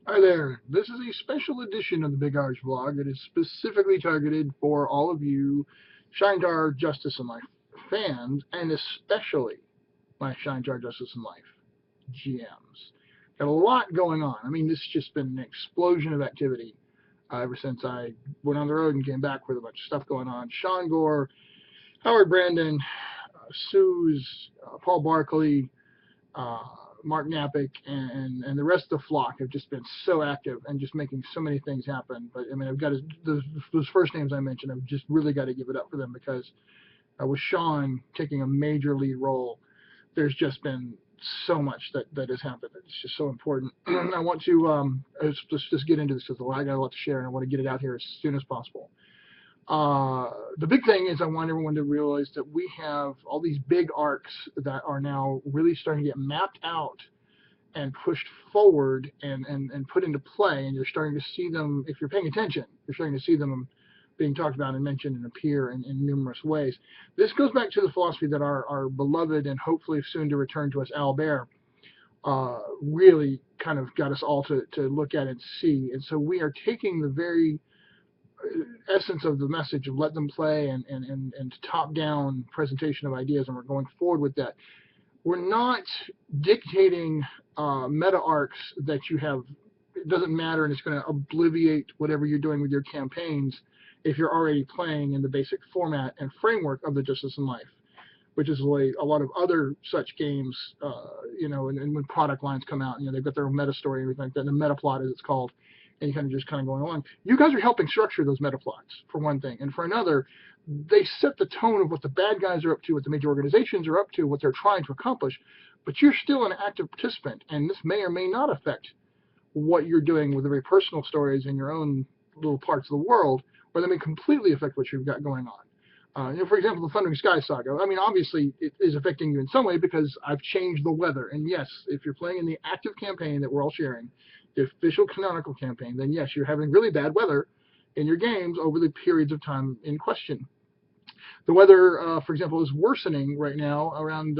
Hi there. This is a special edition of the Big Irish Vlog. It is specifically targeted for all of you Shaintar Justice in Life fans, and especially my Shaintar Justice in Life GMs. Got a lot going on. I mean, this has just been an explosion of activity ever since I went on the road and came back with a bunch of stuff going on. Sean Gore, Howard Brandon, Suze, Paul Barkley, uh, Mark Napick, and the rest of the flock have just been so active and just making so many things happen. But I mean, I've got those first names I mentioned. I've just really got to give it up for them because with Sean taking a major lead role, there's just been so much that has happened. It's just so important. I want to let's just get into this because I got a lot to share and I want to get it out here as soon as possible. The big thing is I want everyone to realize that we have all these big arcs that are now really starting to get mapped out and pushed forward and put into play, and you're starting to see them, if you're paying attention, you're starting to see them being talked about and mentioned and appear in numerous ways. This goes back to the philosophy that our beloved and hopefully soon to return to us Albert really kind of got us all to look at and see. And so we are taking the very essence of the message of let them play and top-down presentation of ideas, and we're going forward with that. We're not dictating meta arcs that you have. It doesn't matter, and it's going to obliviate whatever you're doing with your campaigns if you're already playing in the basic format and framework of the Justice in Life, which is the way a lot of other such games, and when product lines come out, they've got their own meta story and everything like that, and the meta plot, as it's called, and you kind of going along. You guys are helping structure those meta plots, for one thing, and for another, they set the tone of what the bad guys are up to, what the major organizations are up to, what they're trying to accomplish, but you're still an active participant, and this may or may not affect what you're doing with the very personal stories in your own little parts of the world, or they may completely affect what you've got going on. For example, the Thundering Skies Saga. I mean, obviously, it is affecting you in some way because I've changed the weather. And yes, if you're playing in the active campaign that we're all sharing, the official canonical campaign, then yes, you're having really bad weather in your games over the periods of time in question. The weather, for example, is worsening right now around,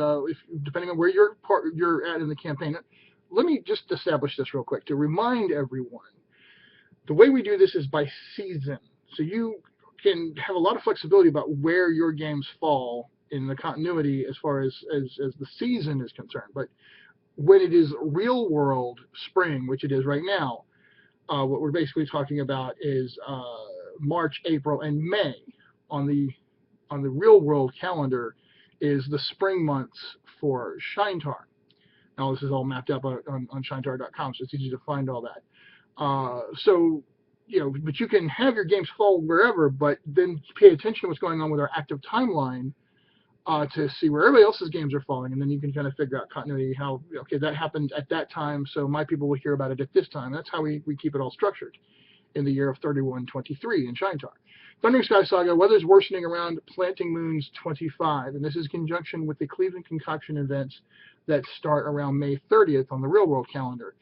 depending on where you're at in the campaign. Let me just establish this real quick to remind everyone. The way we do this is by season. So you can have a lot of flexibility about where your games fall in the continuity as far as the season is concerned. But when it is real world spring, which it is right now, what we're basically talking about is March, April, and May on the real world calendar is the spring months for Shaintar. Now this is all mapped up on Shaintar.com, so it's easy to find all that. But you can have your games fall wherever, but then pay attention to what's going on with our active timeline to see where everybody else's games are falling, and then you can kind of figure out continuity, how, okay, that happened at that time, so my people will hear about it at this time. That's how we keep it all structured in the year of 3123 in Shaintar. Thundering Skies Saga, weather's worsening around Planting Moons 25, and this is in conjunction with the Cleveland Concoction events that start around May 30th on the real world calendar.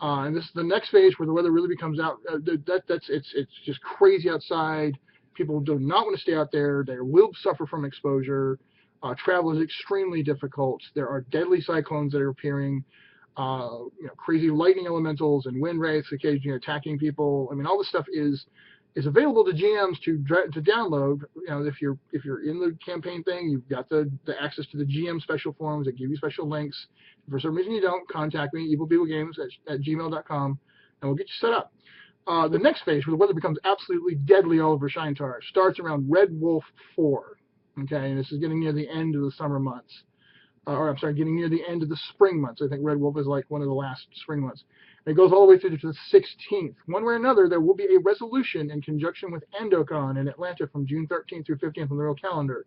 And this is the next phase where the weather really becomes out. It's just crazy outside. People do not want to stay out there. They will suffer from exposure. Travel is extremely difficult. There are deadly cyclones that are appearing. Crazy lightning elementals and wind wraiths occasionally attacking people. I mean, all this stuff is available to GMs to download. If you're in the campaign thing, you've got the access to the GM special forums that give you special links. If for some reason you don't, contact me, evilbeaglegames@gmail.com, and we'll get you set up. The next phase, where the weather becomes absolutely deadly all over Shaintar, starts around Red Wolf 4. Okay, and this is getting near the end of the summer months. Getting near the end of the spring months. I think Red Wolf is like one of the last spring months. And it goes all the way through to the 16th. One way or another, there will be a resolution in conjunction with AndoCon in Atlanta from June 13th through 15th on the real calendar.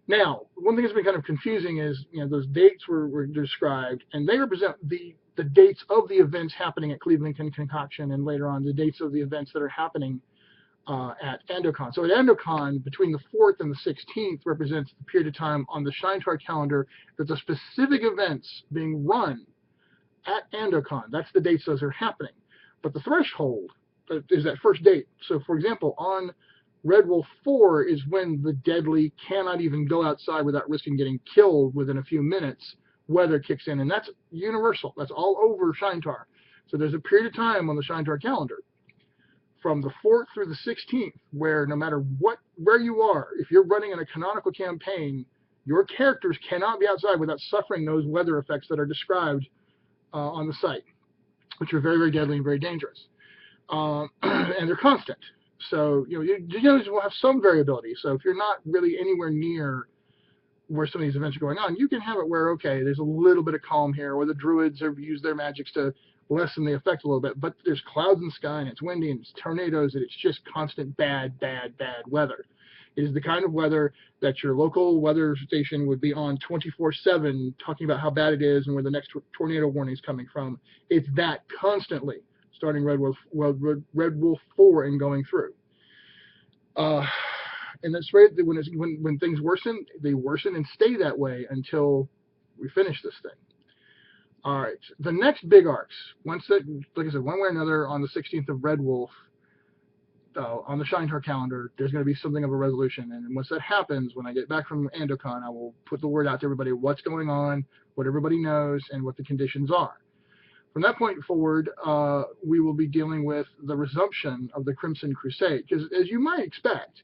Now, one thing that's been kind of confusing is, those dates were described, and they represent the dates of the events happening at Cleveland Concoction, and later on the dates of the events that are happening at AndoCon. So at AndoCon, between the 4th and the 16th represents the period of time on the Shaintar calendar that the specific events being run at AndoCon. That's the dates those are happening. But the threshold is that first date. So, for example, on Red Wolf 4 is when the deadly cannot even go outside without risking getting killed within a few minutes. Weather kicks in, and that's universal. That's all over Shaintar. So there's a period of time on the Shaintar calendar from the 4th through the 16th where no matter where you are, if you're running in a canonical campaign, your characters cannot be outside without suffering those weather effects that are described on the site, which are very, very deadly and very dangerous. And they're constant. So, you will have some variability. So if you're not really anywhere near where some of these events are going on, you can have it where, okay, there's a little bit of calm here, or the druids have used their magics to lessen the effect a little bit, but there's clouds in the sky, and it's windy, and it's tornadoes, and it's just constant bad, bad, bad weather. It is the kind of weather that your local weather station would be on 24/7 talking about how bad it is and where the next tornado warning is coming from. It's that constantly, starting Red Wolf 4 and going through. And that's right, when things worsen, they worsen and stay that way until we finish this thing. All right, the next big arcs, like I said, one way or another, on the 16th of Red Wolf, on the Shaintar calendar, there's going to be something of a resolution. And once that happens, when I get back from AndoCon, I will put the word out to everybody what's going on, what everybody knows, and what the conditions are. From that point forward, we will be dealing with the resumption of the Crimson Crusade, because as you might expect,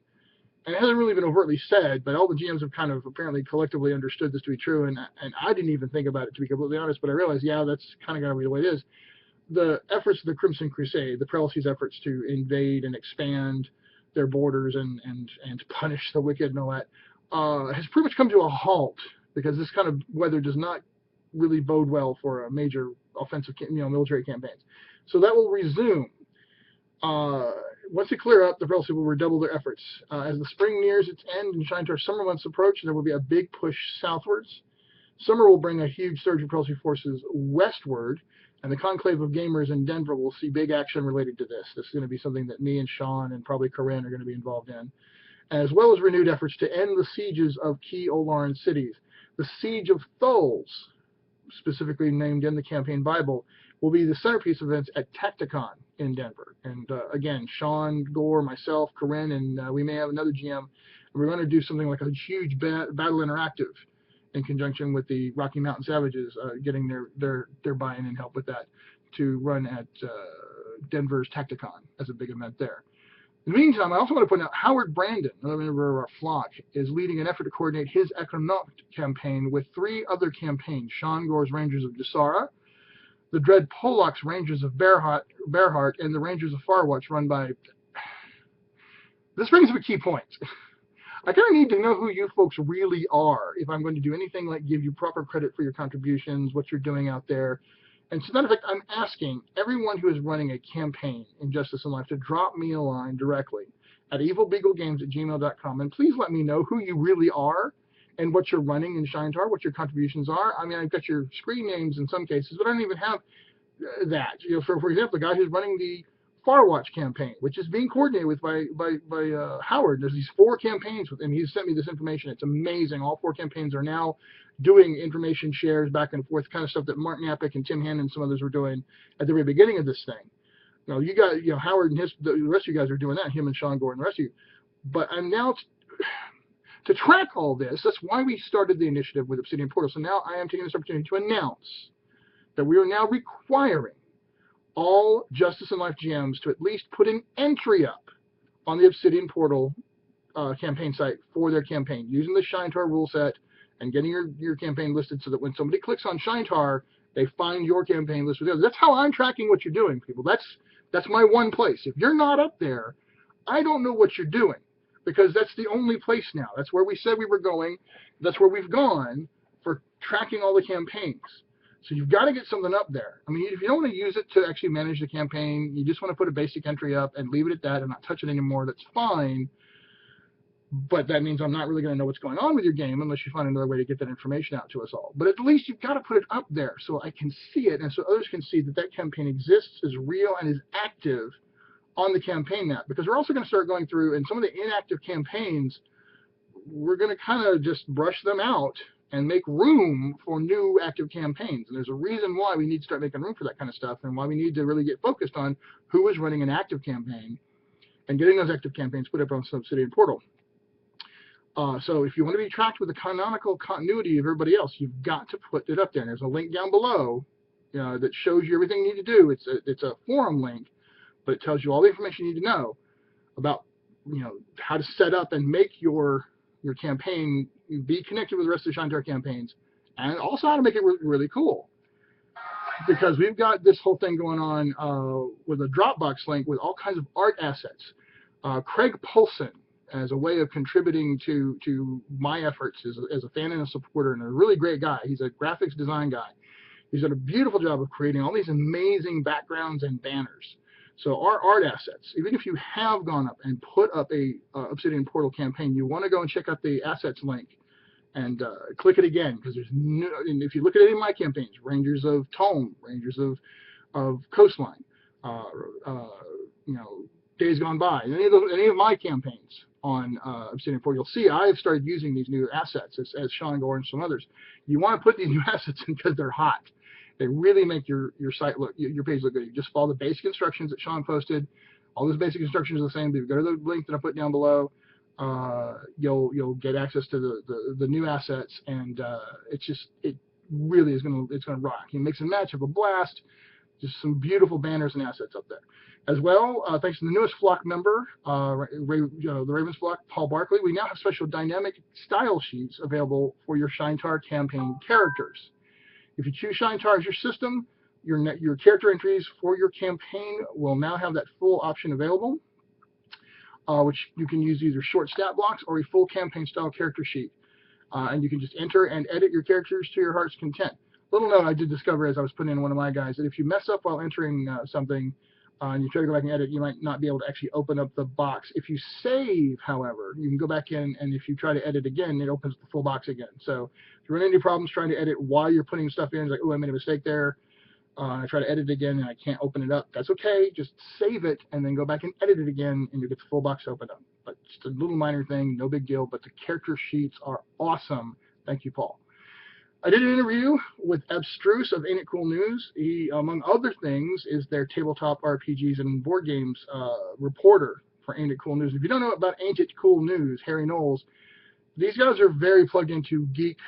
and it hasn't really been overtly said, but all the GMs have kind of apparently collectively understood this to be true, and I didn't even think about it, to be completely honest, but I realized, yeah, that's kind of got to be the way it is. The efforts of the Crimson Crusade, the Prelacy's efforts to invade and expand their borders and punish the wicked and all that, has pretty much come to a halt, because this kind of weather does not really bode well for a major offensive, military campaigns. So that will resume. Once they clear up, the Prelacy will redouble their efforts. As the spring nears its end and Shaintar summer months approach, there will be a big push southwards. Summer will bring a huge surge of Prelacy forces westward, and the conclave of gamers in Denver will see big action related to this. This is going to be something that me and Sean and probably Corinne are going to be involved in, as well as renewed efforts to end the sieges of key Olaran cities. The Siege of Thul's, specifically named in the campaign Bible, will be the centerpiece of events at Tacticon in Denver. And again, Sean, Gore, myself, Corinne, and we may have another GM. And we're going to do something like a huge battle interactive in conjunction with the Rocky Mountain Savages, getting their buy-in and help with that, to run at Denver's Tacticon as a big event there. In the meantime, I also want to point out Howard Brandon, another member of our flock, is leading an effort to coordinate his economic campaign with 3 other campaigns: Sean Gore's Rangers of Dusara, the Dread Pollock's Rangers of Bearheart, and the Rangers of Farwatch, run by... This brings up a key point. I kind of need to know who you folks really are if I'm going to do anything like give you proper credit for your contributions, what you're doing out there. And to that effect, I'm asking everyone who is running a campaign in Justice in Life to drop me a line directly at evilbeaglegames@gmail.com, and please let me know who you really are and what you're running in Shaintar, what your contributions are. I mean, I've got your screen names in some cases, but I don't even have that. For example, the guy who's running the Farwatch campaign, which is being coordinated with by Howard. There's these 4 campaigns with him. He's sent me this information. It's amazing. All 4 campaigns are now doing information shares back and forth, kind of stuff that Mark Napick and Tim Hannon and some others were doing at the very beginning of this thing. You guys, Howard and the rest of you guys are doing that, him and Sean Gore and the rest of you. But I'm now to track all this. That's why we started the initiative with Obsidian Portal. So now I am taking this opportunity to announce that we are now requiring all Justice in Life GMs to at least put an entry up on the Obsidian Portal campaign site for their campaign, using the Shaintar rule set and getting your campaign listed, so that when somebody clicks on Shaintar, they find your campaign listed. That's how I'm tracking what you're doing, people. That's my one place. If you're not up there, I don't know what you're doing, because that's the only place now. That's where we said we were going. That's where we've gone for tracking all the campaigns. So you've got to get something up there. I mean, if you don't want to use it to actually manage the campaign, you just want to put a basic entry up and leave it at that and not touch it anymore, that's fine. But that means I'm not really going to know what's going on with your game unless you find another way to get that information out to us all. But at least you've got to put it up there so I can see it, and so others can see that that campaign exists, is real, and is active on the campaign map. Because we're also going to start going through, and some of the inactive campaigns, we're going to kind of just brush them out and make room for new active campaigns. And there's a reason why we need to start making room for that kind of stuff, and why we need to really get focused on who is running an active campaign and getting those active campaigns put up on Obsidian Portal. So if you want to be tracked with the canonical continuity of everybody else, you've got to put it up there. And there's a link down below that shows you everything you need to do. It's a forum link, but it tells you all the information you need to know about how to set up and make your campaign be connected with the rest of the Shaintar campaigns, and also how to make it really cool. Because we've got this whole thing going on with a Dropbox link with all kinds of art assets. Craig Polson, as a way of contributing to my efforts as a fan and a supporter, and a really great guy. He's a graphics design guy. He's done a beautiful job of creating all these amazing backgrounds and banners. So our art assets, even if you have gone up and put up a Obsidian Portal campaign, you want to go and check out the assets link and click it again, because there's no, and if you look at any of my campaigns, Rangers of Tome, Rangers of Coastline, Days Gone By, any of my campaigns on Obsidian Portal, you'll see I've started using these new assets as Sean Gore and some others. You want to put these new assets in because they're hot. They really make your site look, your page look good. You just follow the basic instructions that Sean posted. All those basic instructions are the same. But if you go to the link that I put down below, you'll get access to the new assets, and it really is it's gonna rock. You mix and match, have a blast. Just some beautiful banners and assets up there. As well, thanks to the newest flock member, the Ravens flock, Paul Barkley, we now have special dynamic style sheets available for your Shaintar campaign characters. If you choose Shaintar as your system, your character entries for your campaign will now have that full option available, which you can use either short stat blocks or a full campaign style character sheet. And you can just enter and edit your characters to your heart's content. Little note I did discover as I was putting in one of my guys, that if you mess up while entering something and you try to go back and edit, you might not be able to actually open up the box. If you save, however, you can go back in, and if you try to edit again, it opens the full box again. So if you run into problems trying to edit while you're putting stuff in, it's like, oh, I made a mistake there. I try to edit it again and I can't open it up. That's okay. Just save it and then go back and edit it again, and you get the full box opened up. But just a little minor thing, no big deal. But the character sheets are awesome. Thank you, Paul. I did an interview with Abstruse of Ain't It Cool News. He, among other things, is their tabletop RPGs and board games reporter for Ain't It Cool News. If you don't know about Ain't It Cool News, Harry Knowles, these guys are very plugged into geek,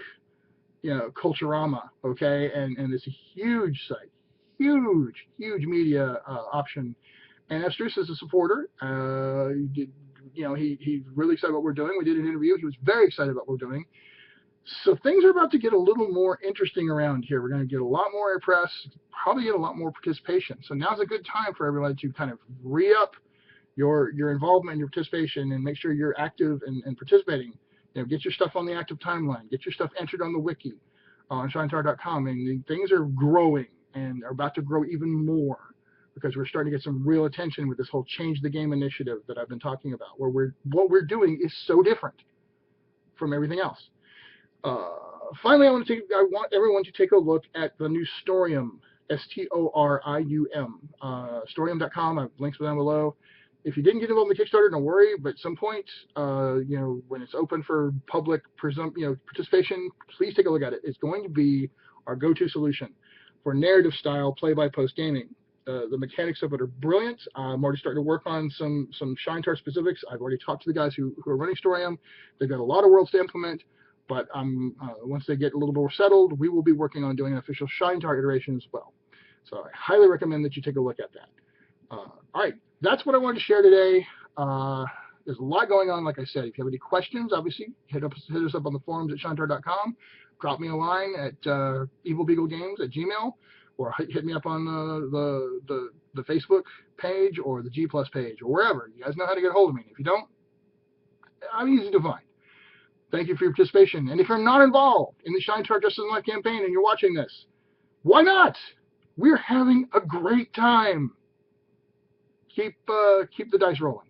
Culturama, okay? And it's a huge site, huge media option. And Abstruse is a supporter. He's really excited about what we're doing. We did an interview. He was very excited about what we're doing. So things are about to get a little more interesting around here. We're going to get a lot more press, probably get a lot more participation. So now's a good time for everybody to kind of re-up your involvement and your participation, and make sure you're active and participating. Get your stuff on the active timeline. Get your stuff entered on the wiki on Shaintar.com. And things are growing and are about to grow even more, because we're starting to get some real attention with this whole Change the Game initiative that I've been talking about, where what we're doing is so different from everything else. Finally, I want everyone to take a look at the new Storium, S-T-O-R-I-U-M, Storium.com. I've links down below. If you didn't get involved in the Kickstarter, don't worry. But at some point, when it's open for public participation, please take a look at it. It's going to be our go-to solution for narrative-style play-by-post gaming. The mechanics of it are brilliant. I'm already starting to work on some Shaintar specifics. I've already talked to the guys who are running Storium. They've got a lot of worlds to implement. But once they get a little more settled, we will be working on doing an official Shaintar iteration as well. So I highly recommend that you take a look at that. All right, that's what I wanted to share today. There's a lot going on, like I said. If you have any questions, obviously, hit us up on the forums at Shaintar.com. Drop me a line at evilbeaglegames@gmail.com, or hit me up on the Facebook page or the G+ page or wherever. You guys know how to get a hold of me. If you don't, I'm easy to find. Thank you for your participation. And if you're not involved in the Shaintar Justice in Life campaign and you're watching this, why not? We're having a great time. Keep the dice rolling.